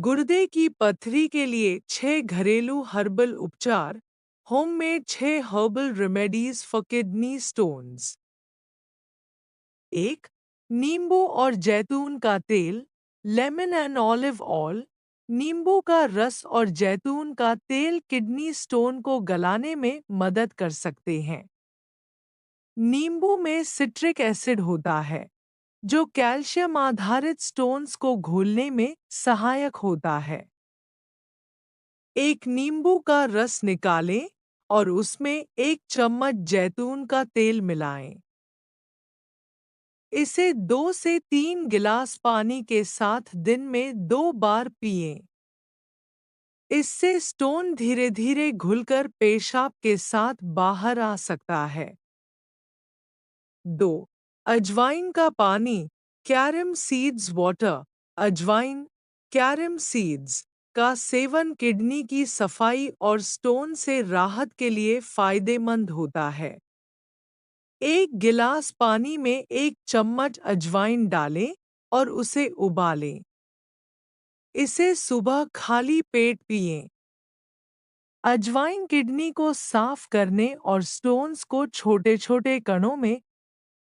गुर्दे की पथरी के लिए 6 घरेलू हर्बल उपचार। Homemade 6 herbal remedies for kidney stones. 1. नींबू और जैतून का तेल, लेमन एंड ऑलिव ऑयल। नींबू का रस और जैतून का तेल किडनी स्टोन को गलाने में मदद कर सकते हैं। नींबू में सिट्रिक एसिड होता है, जो कैल्शियम आधारित स्टोन्स को घोलने में सहायक होता है। एक नींबू का रस निकालें और उसमें 1 चम्मच जैतून का तेल मिलाएं। इसे 2 से 3 गिलास पानी के साथ दिन में 2 बार पिएं। इससे स्टोन धीरे धीरे घुलकर पेशाब के साथ बाहर आ सकता है। 2. अजवाइन का पानी, कैरम सीड्स वाटर। अजवाइन, कैरम सीड्स का सेवन किडनी की सफाई और स्टोन से राहत के लिए फायदेमंद होता है। 1 गिलास पानी में 1 चम्मच अजवाइन डालें और उसे उबालें। इसे सुबह खाली पेट पिएं। अजवाइन किडनी को साफ करने और स्टोन्स को छोटे छोटे कणों में।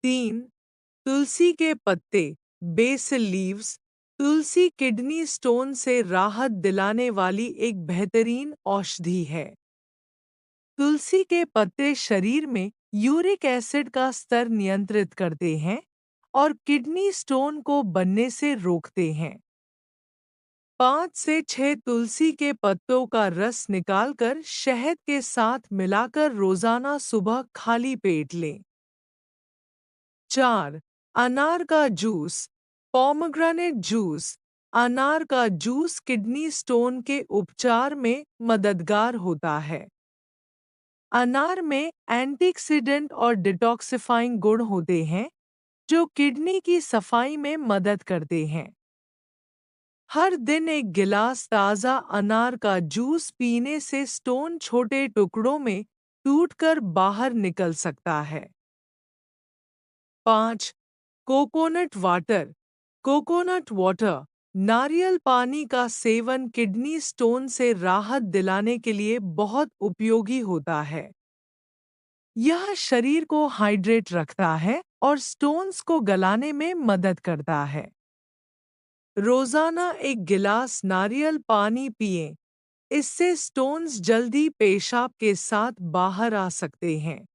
3. तुलसी के पत्ते, बेसिल लीव्स। तुलसी किडनी स्टोन से राहत दिलाने वाली एक बेहतरीन औषधि है। तुलसी के पत्ते शरीर में यूरिक एसिड का स्तर नियंत्रित करते हैं और किडनी स्टोन को बनने से रोकते हैं। 5 से 6 तुलसी के पत्तों का रस निकालकर शहद के साथ मिलाकर रोजाना सुबह खाली पेट लें। 4. अनार का जूस, पोमेग्रेनेट जूस। अनार का जूस किडनी स्टोन के उपचार में मददगार होता है। अनार में एंटीऑक्सीडेंट और डिटॉक्सिफाइंग गुण होते हैं, जो किडनी की सफाई में मदद करते हैं। हर दिन 1 गिलास ताज़ा अनार का जूस पीने से स्टोन छोटे टुकड़ों में टूटकर बाहर निकल सकता है। 5. Coconut water, coconut water. नारियल पानी का सेवन किडनी स्टोन से राहत दिलाने के लिए बहुत उपयोगी होता है। यह शरीर को हाइड्रेट रखता है और स्टोन्स को गलाने में मदद करता है। रोजाना 1 गिलास नारियल पानी पिएं। इससे स्टोन्स जल्दी पेशाब के साथ बाहर आ सकते हैं।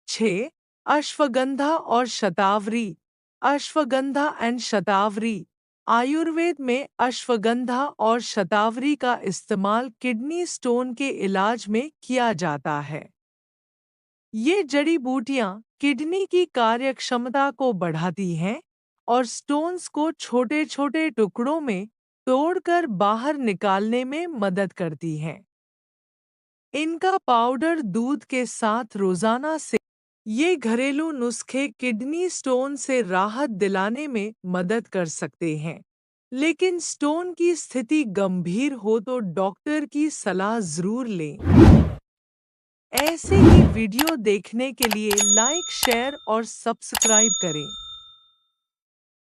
6. अश्वगंधा और शतावरी। अश्वगंधा एंड शतावरी। आयुर्वेद में अश्वगंधा और शतावरी का इस्तेमाल किडनी स्टोन के इलाज में किया जाता है। ये जड़ी बूटियां किडनी की कार्यक्षमता को बढ़ाती हैं और स्टोन्स को छोटे छोटे टुकड़ों में तोड़कर बाहर निकालने में मदद करती हैं। इनका पाउडर दूध के साथ रोजाना से। ये घरेलू नुस्खे किडनी स्टोन से राहत दिलाने में मदद कर सकते हैं, लेकिन स्टोन की स्थिति गंभीर हो तो डॉक्टर की सलाह जरूर लें। ऐसे ही वीडियो देखने के लिए लाइक, शेयर और सब्सक्राइब करें।